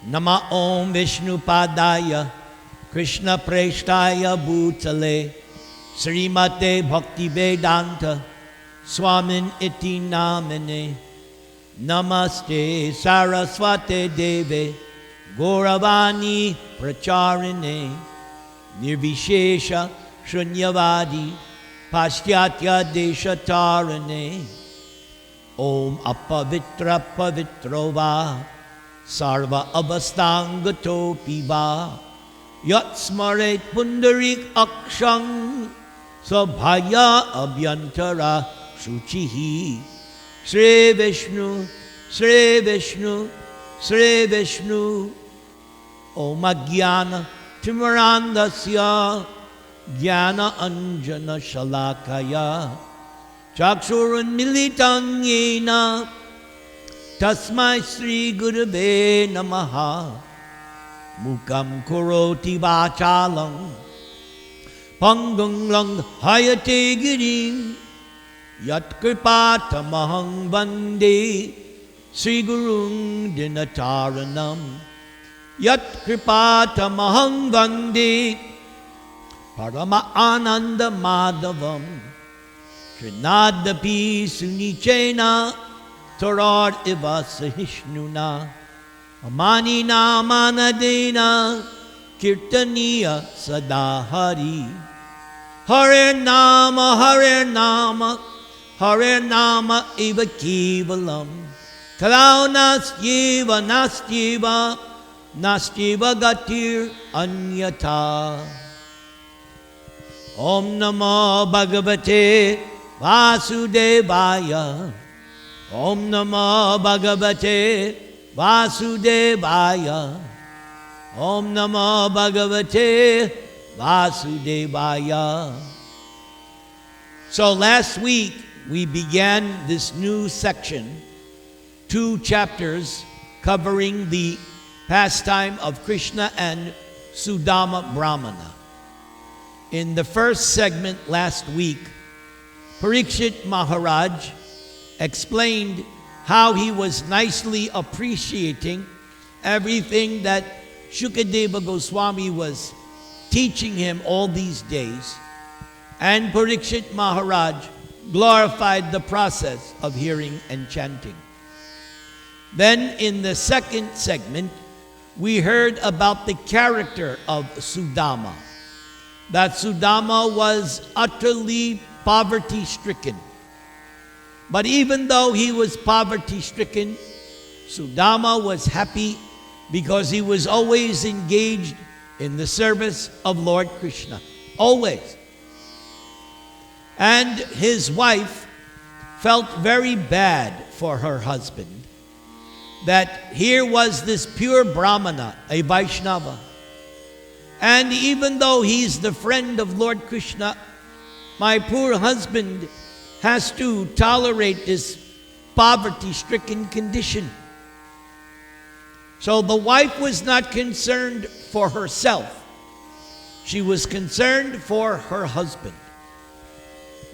Nama Om Vishnupadaya Krishna Preshtaya Bhutale Srimate Bhakti Vedanta Swamin Iti Namine Namaste Saraswate Deve Gauravani Pracharine Nirvishesha Shunyavadi Paschatya Deshatarane Om Apavitra Pavitrova Sarva Avasthangato Piva Yat Smaret Pundarik Akshang Sabhaya Abhyantara Shuchihi Sri Vishnu, Sri Vishnu, Sri Vishnu Om Ajnana Timarandasya Jnana Anjana Shalakaya Chakshurun Militam Yena Tasmai Sri Gurave Namaha Mukam Kuroti Vachalam Pangung Lang Hayate Girim Yat Kripatamahang Vande Sri Gurung Dinataranam Yat Kripatamahang Vande Parama Ananda Madhavam Trinadapi Sunichena Torad Iva Sahishnuna Amani Namanadena Kirtaniya Sadahari Hare Nama Hare Nama Eva Kevalam Kalau Nastyeva Nastyeva Nastyeva Gatir Anyata Om Namo Bhagavate Vasudevaya Om Namo Bhagavate Vasudevaya Om Namo Bhagavate Vasudevaya. So last week we began this new section, 2 chapters covering the pastime of Krishna and Sudama Brahmana. In the first segment last week, Parikshit Maharaj explained how he was nicely appreciating everything that Shukadeva Goswami was teaching him all these days. And Parikshit Maharaj glorified the process of hearing and chanting. Then in the second segment, we heard about the character of Sudama. That Sudama was utterly poverty-stricken. But even though he was poverty-stricken, Sudama was happy because he was always engaged in the service of Lord Krishna. Always. And his wife felt very bad for her husband. That here was this pure Brahmana, a Vaishnava. And even though he's the friend of Lord Krishna, my poor husband has to tolerate this poverty-stricken condition. So the wife was not concerned for herself. She was concerned for her husband.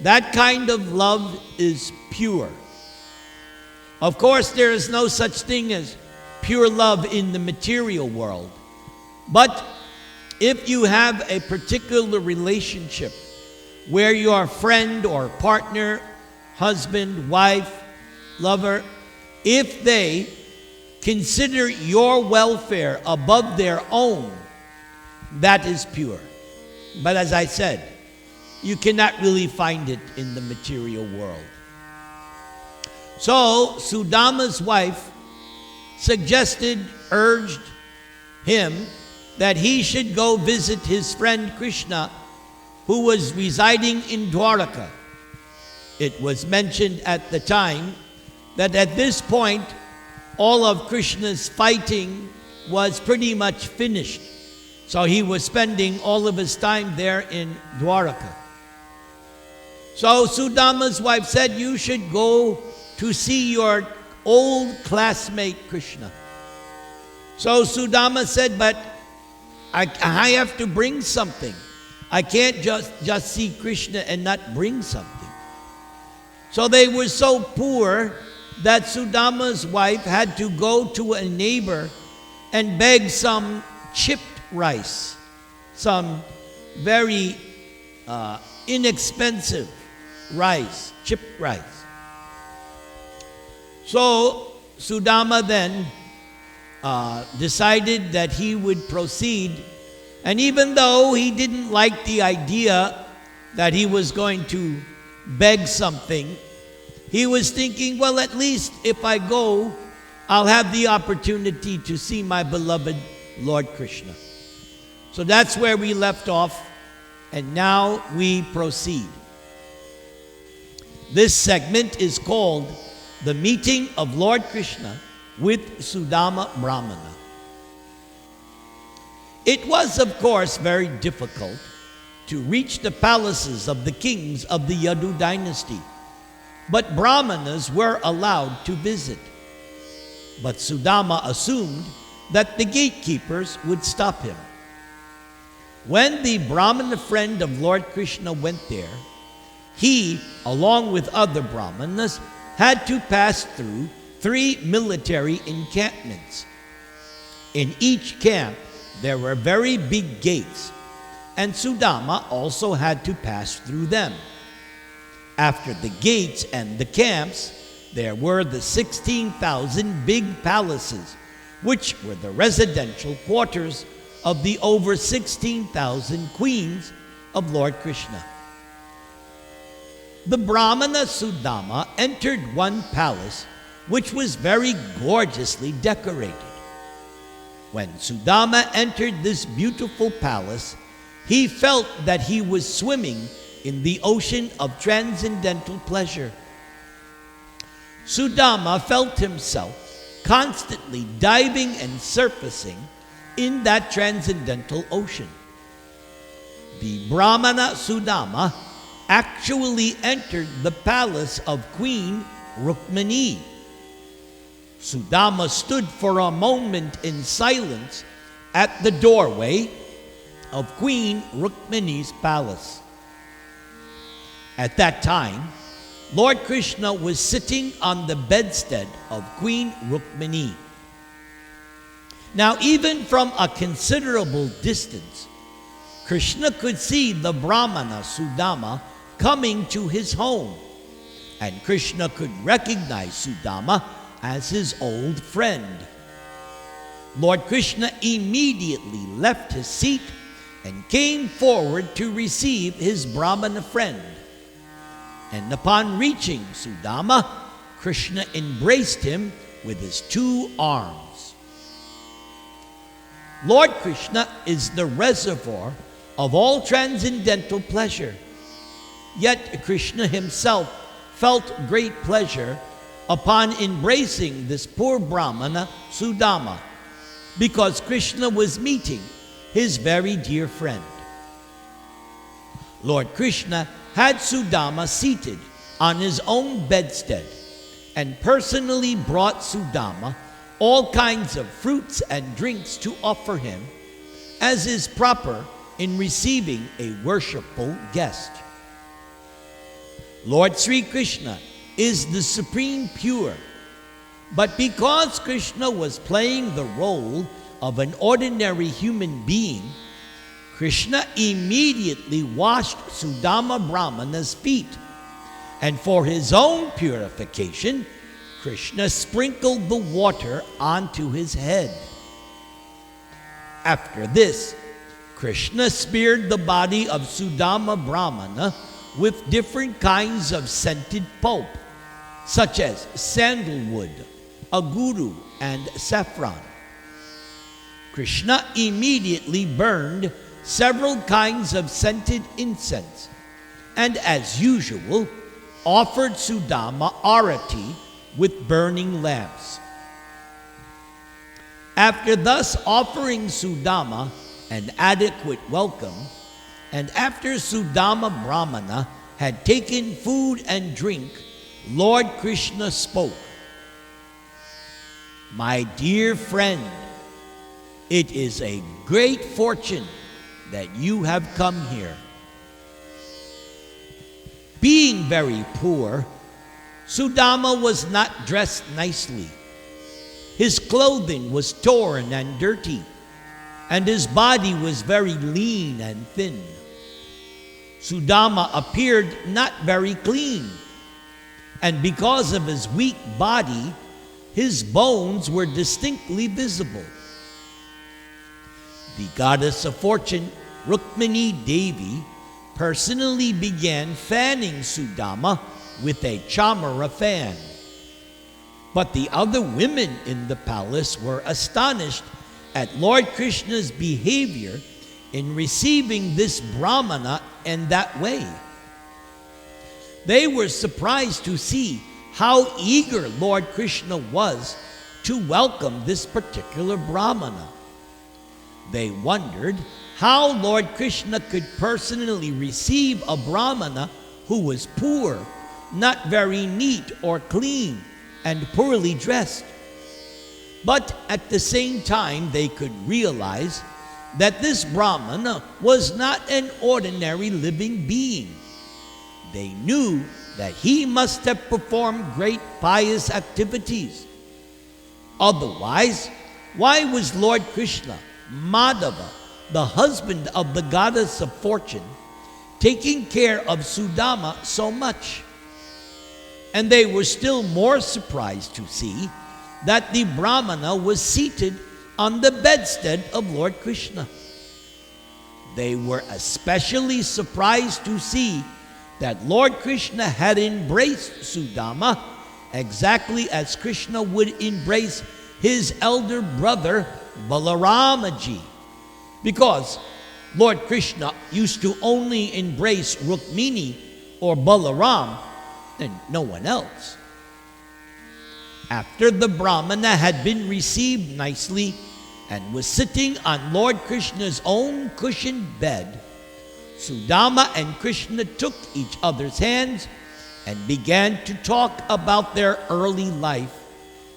That kind of love is pure. Of course, there is no such thing as pure love in the material world. But if you have a particular relationship where your friend or partner, husband, wife, lover, if they consider your welfare above their own, that is pure. But as I said, you cannot really find it in the material world. So Sudama's wife urged him that he should go visit his friend Krishna, who was residing in Dwaraka. It was mentioned at the time that at this point, all of Krishna's fighting was pretty much finished. So he was spending all of his time there in Dwaraka. So Sudama's wife said, you should go to see your old classmate Krishna. So Sudama said, but I have to bring something. I can't just see Krishna and not bring something. So they were so poor that Sudama's wife had to go to a neighbor and begged some chipped rice, some very inexpensive rice, chipped rice. So Sudama then decided that he would proceed, and even though he didn't like the idea that he was going to beg something, he was thinking, well, at least if I go, I'll have the opportunity to see my beloved Lord Krishna. So that's where we left off, and now we proceed. This segment is called The Meeting of Lord Krishna with Sudama Brahmana. It was, of course, very difficult to reach the palaces of the kings of the Yadu dynasty, but Brahmanas were allowed to visit. But Sudama assumed that the gatekeepers would stop him. When the Brahmana friend of Lord Krishna went there, he, along with other Brahmanas, had to pass through 3 military encampments. In each camp, there were very big gates, and Sudama also had to pass through them. After the gates and the camps, there were the 16,000 big palaces, which were the residential quarters of the over 16,000 queens of Lord Krishna. The Brahmana Sudama entered one palace which was very gorgeously decorated. When Sudama entered this beautiful palace, he felt that he was swimming in the ocean of transcendental pleasure. Sudama felt himself constantly diving and surfacing in that transcendental ocean. The Brahmana Sudama actually entered the palace of Queen Rukmini. Sudama stood for a moment in silence at the doorway of Queen Rukmini's palace. At that time, Lord Krishna was sitting on the bedstead of Queen Rukmini. Now, even from a considerable distance, Krishna could see the Brahmana Sudama coming to his home, and Krishna could recognize Sudama as his old friend. Lord Krishna immediately left his seat and came forward to receive his Brahmana friend. And upon reaching Sudama, Krishna embraced him with his 2 arms. Lord Krishna is the reservoir of all transcendental pleasure. Yet Krishna himself felt great pleasure upon embracing this poor Brahmana Sudama, because Krishna was meeting his very dear friend. Lord Krishna had Sudama seated on his own bedstead and personally brought Sudama all kinds of fruits and drinks to offer him, as is proper in receiving a worshipful guest. Lord Sri Krishna is the supreme pure, but because Krishna was playing the role of an ordinary human being, Krishna immediately washed Sudama Brahmana's feet, and for his own purification, Krishna sprinkled the water onto his head. After this, Krishna smeared the body of Sudama Brahmana with different kinds of scented pulp, such as sandalwood, aguru, and saffron. Krishna immediately burned several kinds of scented incense, and as usual, offered Sudama arati with burning lamps. After thus offering Sudama an adequate welcome, and after Sudama Brahmana had taken food and drink, Lord Krishna spoke. "My dear friend, it is a great fortune that you have come here." Being very poor, Sudama was not dressed nicely. His clothing was torn and dirty, and his body was very lean and thin. Sudama appeared not very clean, and because of his weak body, his bones were distinctly visible. The goddess of fortune, Rukmini Devi, personally began fanning Sudama with a chamara fan. But the other women in the palace were astonished at Lord Krishna's behavior in receiving this Brahmana in that way. They were surprised to see how eager Lord Krishna was to welcome this particular Brahmana. They wondered how Lord Krishna could personally receive a Brahmana who was poor, not very neat or clean, and poorly dressed. But at the same time, they could realize that this Brahmana was not an ordinary living being. They knew that he must have performed great pious activities. Otherwise, why was Lord Krishna, Madhava, the husband of the goddess of fortune, taking care of Sudama so much? And they were still more surprised to see that the Brahmana was seated on the bedstead of Lord Krishna. They were especially surprised to see that Lord Krishna had embraced Sudama exactly as Krishna would embrace his elder brother Balaramaji, because Lord Krishna used to only embrace Rukmini or Balaram and no one else. After the Brahmana had been received nicely and was sitting on Lord Krishna's own cushioned bed, Sudama and Krishna took each other's hands and began to talk about their early life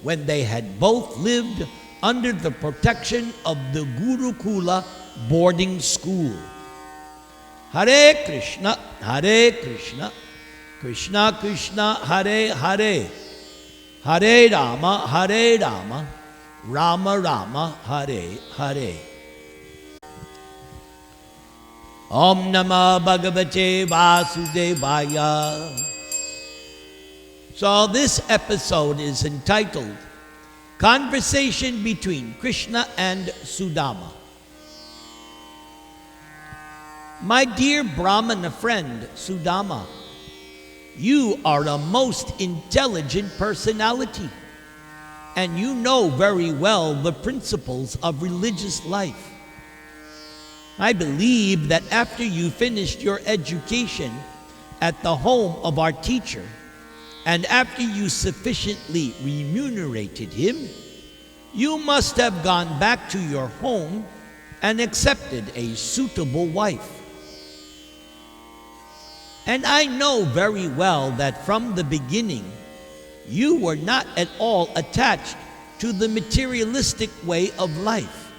when they had both lived under the protection of the Gurukula boarding school. Hare Krishna, Krishna Krishna, Hare Hare, Hare Rama, Rama Rama, Hare Hare. Om Namah Bhagavate Vasudevaya. So this episode is entitled Conversation Between Krishna and Sudama. My dear Brahmana friend Sudama, you are a most intelligent personality, and you know very well the principles of religious life. I believe that after you finished your education at the home of our teacher, and after you sufficiently remunerated him, you must have gone back to your home and accepted a suitable wife. And I know very well that from the beginning, you were not at all attached to the materialistic way of life,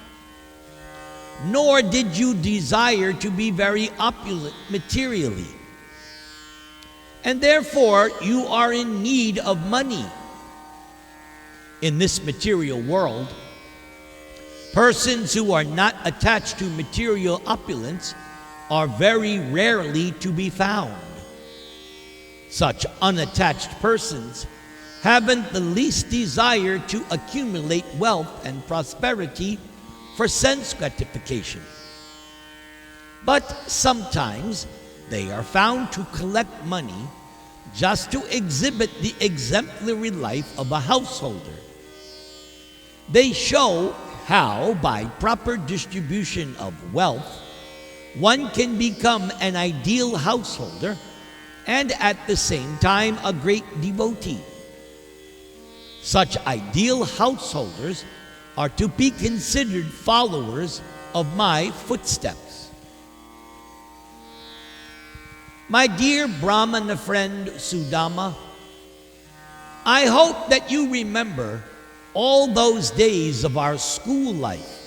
nor did you desire to be very opulent materially. And therefore, you are in need of money. In this material world, persons who are not attached to material opulence are very rarely to be found. Such unattached persons haven't the least desire to accumulate wealth and prosperity for sense gratification. But sometimes they are found to collect money just to exhibit the exemplary life of a householder. They show how, by proper distribution of wealth, one can become an ideal householder and at the same time a great devotee. Such ideal householders are to be considered followers of my footsteps. My dear Brahmana friend Sudama, I hope that you remember all those days of our school life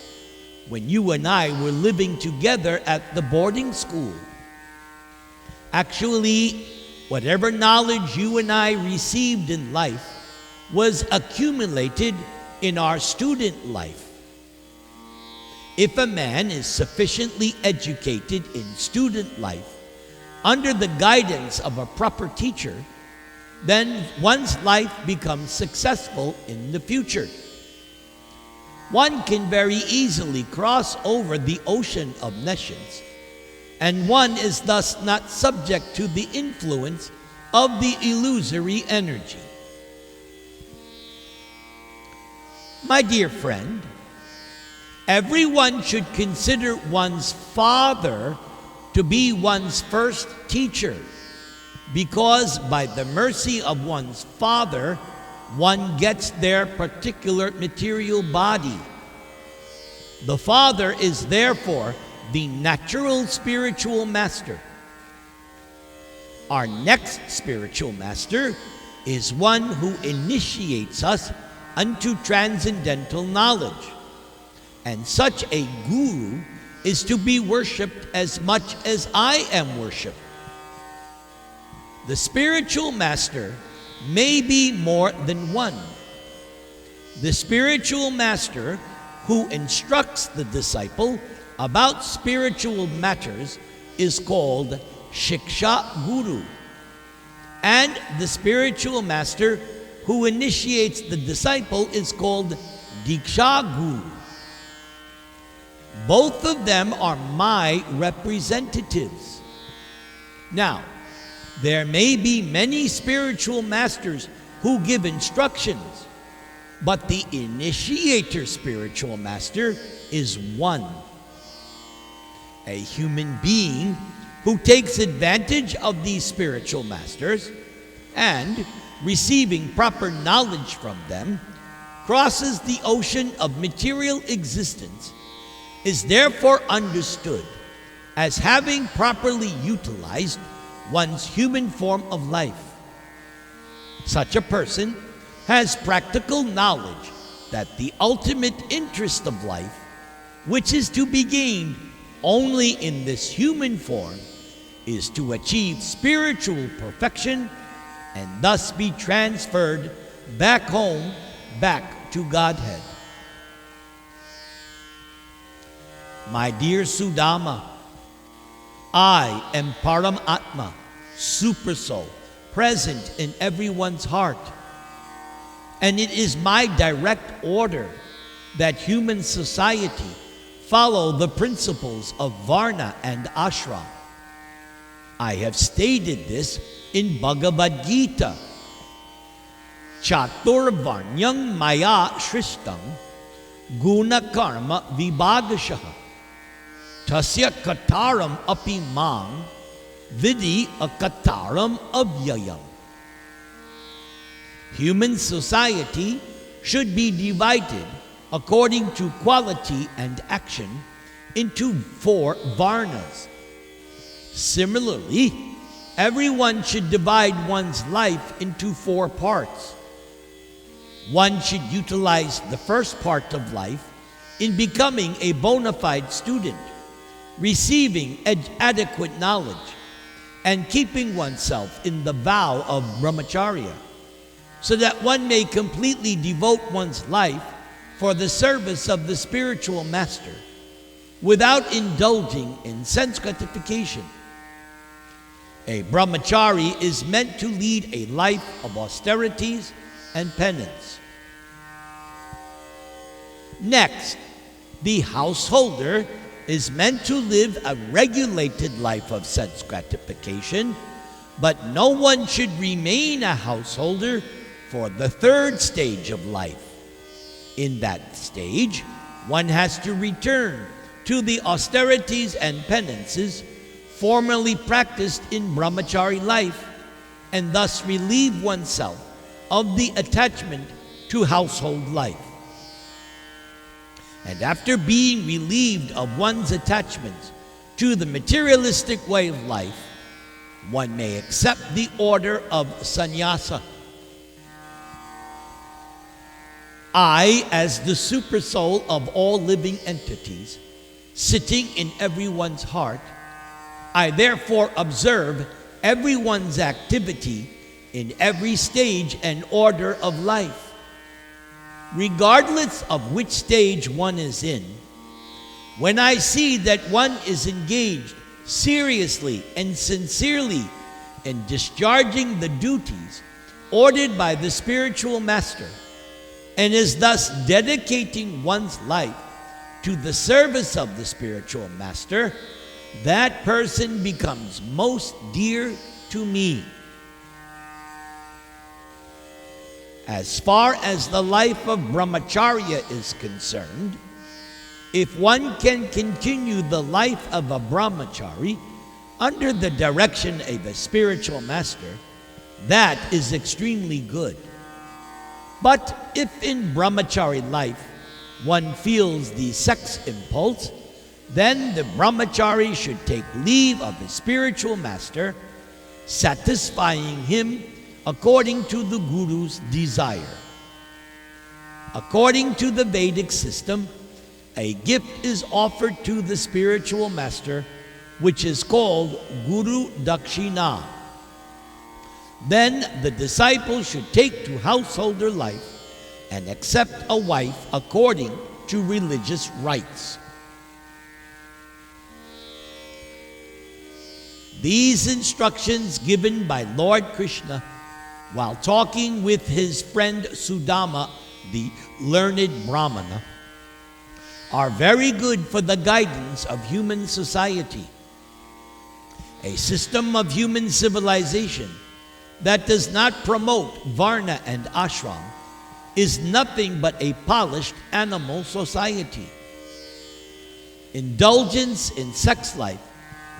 when you and I were living together at the boarding school. Actually, whatever knowledge you and I received in life was accumulated in our student life. If a man is sufficiently educated in student life under the guidance of a proper teacher, then one's life becomes successful in the future. One can very easily cross over the ocean of nescience, and one is thus not subject to the influence of the illusory energy. My dear friend, everyone should consider one's father to be one's first teacher, because by the mercy of one's father, one gets their particular material body. The father is therefore the natural spiritual master. Our next spiritual master is one who initiates us unto transcendental knowledge. And such a guru is to be worshipped as much as I am worshipped. The spiritual master may be more than one. The spiritual master who instructs the disciple about spiritual matters is called Shiksha Guru. And the spiritual master who initiates the disciple is called Diksha Guru. Both of them are my representatives. Now, there may be many spiritual masters who give instructions, but the initiator spiritual master is one. A human being who takes advantage of these spiritual masters and, receiving proper knowledge from them, crosses the ocean of material existence, is therefore understood as having properly utilized one's human form of life. Such a person has practical knowledge that the ultimate interest of life, which is to be gained only in this human form, is to achieve spiritual perfection and thus be transferred back home, back to Godhead. My dear Sudama, I am Paramatma, Supersoul, present in everyone's heart. And it is my direct order that human society follow the principles of Varna and Ashram. I have stated this in Bhagavad Gita. Chaturvarnyam maya shrishtam guna karma vibhagashaha tasya kataram api mang vidi akataram avyayam. Human society should be divided according to quality and action into 4 varnas. Similarly, everyone should divide one's life into 4 parts. One should utilize the first part of life in becoming a bona fide student, receiving adequate knowledge, and keeping oneself in the vow of brahmacharya, so that one may completely devote one's life for the service of the spiritual master without indulging in sense gratification. A brahmachari is meant to lead a life of austerities and penance. Next, the householder is meant to live a regulated life of sense gratification, but no one should remain a householder for the 3rd stage of life. In that stage, one has to return to the austerities and penances formerly practiced in brahmachari life, and thus relieve oneself of the attachment to household life. And after being relieved of one's attachments to the materialistic way of life, one may accept the order of sannyasa. I, as the supersoul of all living entities, sitting in everyone's heart, I therefore observe everyone's activity in every stage and order of life. regardless of which stage one is in, when I see that one is engaged seriously and sincerely in discharging the duties ordered by the spiritual master, and is thus dedicating one's life to the service of the spiritual master, that person becomes most dear to me. As far as the life of brahmacharya is concerned, if one can continue the life of a brahmachari under the direction of a spiritual master, that is extremely good. But if in brahmachari life one feels the sex impulse, then the brahmachari should take leave of his spiritual master, satisfying him according to the Guru's desire. According to the Vedic system, a gift is offered to the spiritual master, which is called Guru Dakshina. Then the disciple should take to householder life and accept a wife according to religious rites. These instructions given by Lord Krishna while talking with his friend Sudama, the learned Brahmana, are very good for the guidance of human society. A system of human civilization that does not promote Varna and Ashram is nothing but a polished animal society. Indulgence in sex life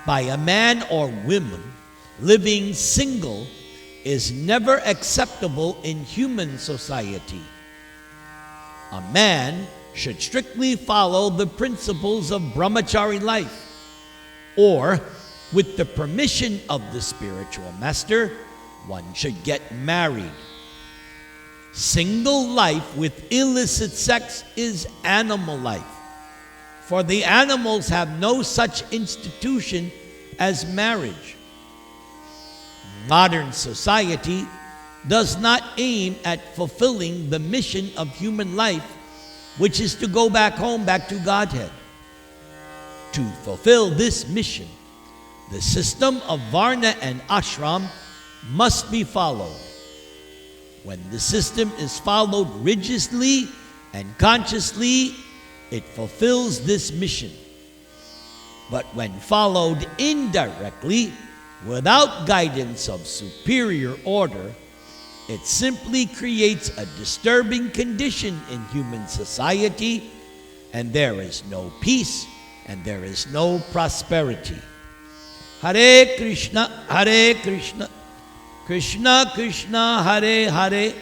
by a man or woman living single is never acceptable in human society. A man should strictly follow the principles of brahmachari life, or, with the permission of the spiritual master, one should get married. Single life with illicit sex is animal life, for the animals have no such institution as marriage. Modern society does not aim at fulfilling the mission of human life, which is to go back home, back to Godhead. To fulfill this mission, the system of Varna and Ashram must be followed. When the system is followed rigorously and consciously, it fulfills this mission. But when followed indirectly, without guidance of superior order, it simply creates a disturbing condition in human society, and there is no peace and there is no prosperity. Hare Krishna, Krishna Krishna, Hare Hare,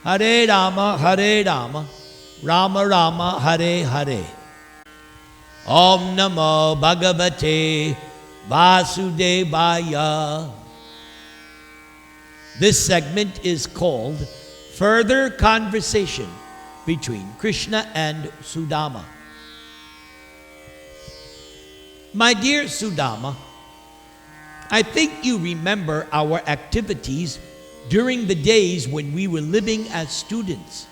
Hare Rama, Rama Rama, Hare Hare. Om Namo Bhagavate Vasudevaya. This segment is called Further Conversation Between Krishna and Sudama. My dear Sudama, I think you remember our activities during the days when we were living as students.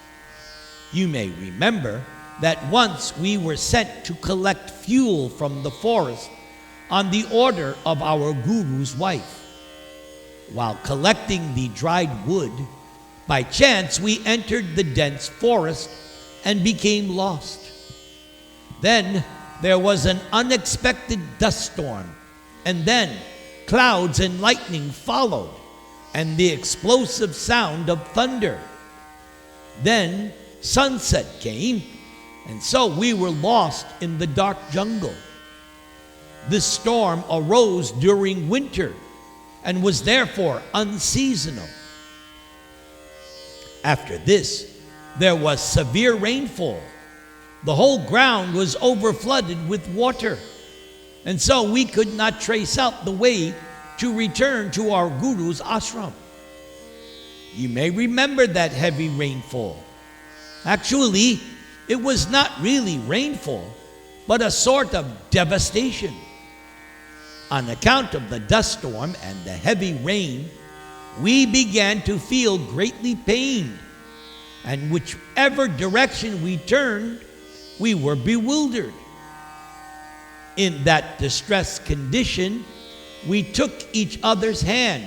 You may remember that once we were sent to collect fuel from the forest on the order of our guru's wife. While collecting the dried wood, by chance we entered the dense forest and became lost. Then there was an unexpected dust storm, and then clouds and lightning followed, and the explosive sound of thunder. Then sunset came, and so we were lost in the dark jungle. This storm arose during winter and was therefore unseasonal. After this, there was severe rainfall. The whole ground was overflooded with water, and so we could not trace out the way to return to our guru's ashram. You may remember that heavy rainfall. Actually, it was not really rainfall, but a sort of devastation. On account of the dust storm and the heavy rain, we began to feel greatly pained. and whichever direction we turned, we were bewildered. In that distressed condition, we took each other's hand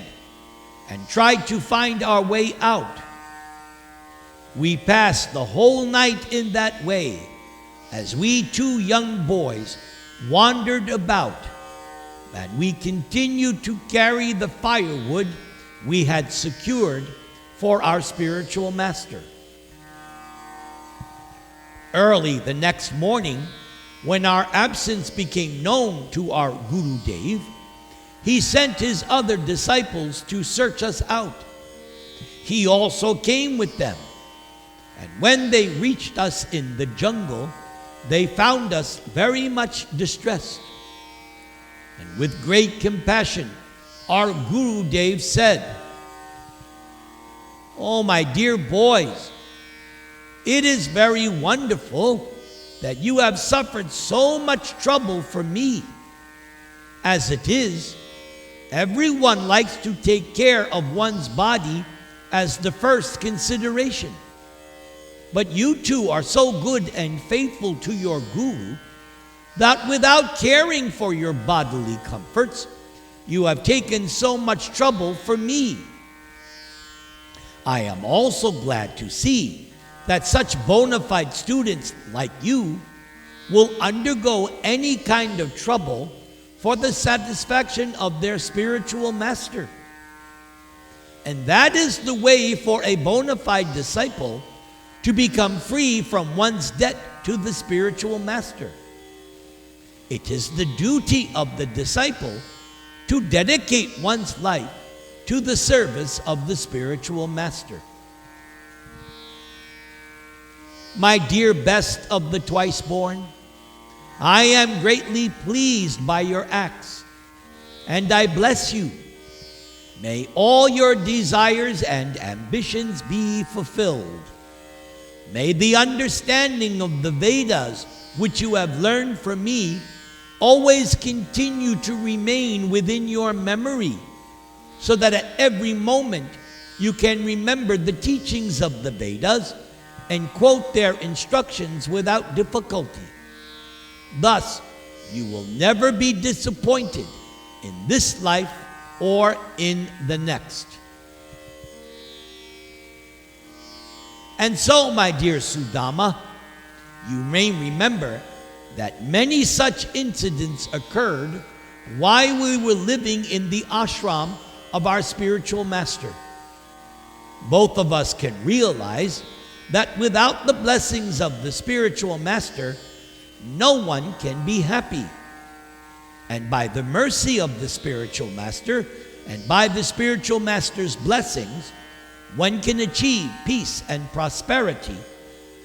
and tried to find our way out. We passed the whole night in that way as we two young boys wandered about, and we continued to carry the firewood we had secured for our spiritual master. Early the next morning, when our absence became known to our Guru Dev, he sent his other disciples to search us out. He also came with them, and when they reached us in the jungle, they found us very much distressed. And with great compassion, our Guru Dev said, "Oh, my dear boys, it is very wonderful that you have suffered so much trouble for me. As it is, everyone likes to take care of one's body as the first consideration. But you two are so good and faithful to your Guru that without caring for your bodily comforts, you have taken so much trouble for me. I am also glad to see that such bona fide students like you will undergo any kind of trouble for the satisfaction of their spiritual master. And that is the way for a bona fide disciple to become free from one's debt to the spiritual master. It is the duty of the disciple to dedicate one's life to the service of the spiritual master. My dear best of the twice born, I am greatly pleased by your acts, and I bless you. May all your desires and ambitions be fulfilled. May the understanding of the Vedas, which you have learned from me, always continue to remain within your memory, so that at every moment you can remember the teachings of the Vedas and quote their instructions without difficulty. Thus, you will never be disappointed in this life or in the next." And so, my dear Sudama, you may remember that many such incidents occurred while we were living in the ashram of our spiritual master. Both of us can realize that without the blessings of the spiritual master, no one can be happy. And by the mercy of the spiritual master, and by the spiritual master's blessings, one can achieve peace and prosperity,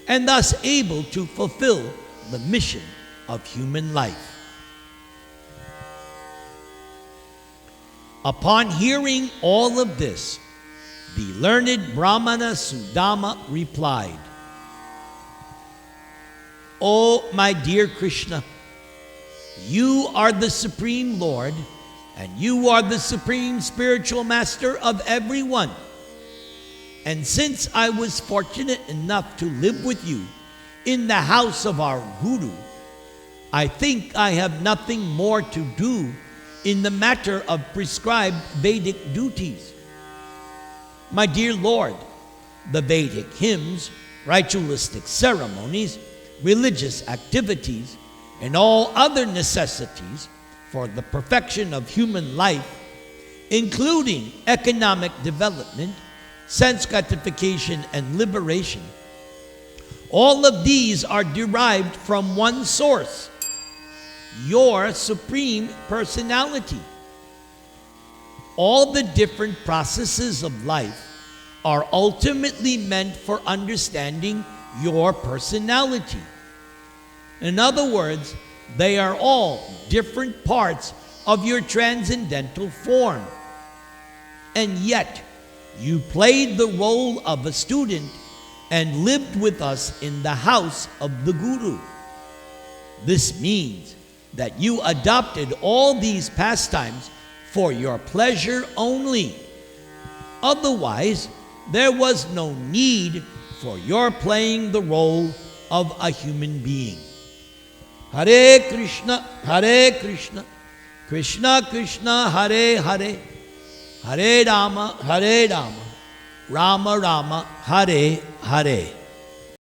and thus able to fulfill the mission of human life. Upon hearing all of this, the learned Brahmana Sudama replied, "O my dear Krishna, you are the Supreme Lord, and you are the Supreme Spiritual Master of everyone. And since I was fortunate enough to live with you in the house of our Guru, I think I have nothing more to do in the matter of prescribed Vedic duties. My dear Lord, the Vedic hymns, ritualistic ceremonies, religious activities, and all other necessities for the perfection of human life, including economic development, sense gratification, and liberation, all of these are derived from one source, your Supreme Personality. All the different processes of life are ultimately meant for understanding your personality. In other words, they are all different parts of your transcendental form. And yet, you played the role of a student and lived with us in the house of the Guru. This means that you adopted all these pastimes for your pleasure only. Otherwise, there was no need for you're playing the role of a human being. Hare Krishna, Krishna Krishna, Hare Hare, Hare Rama, Rama Rama, Hare Hare.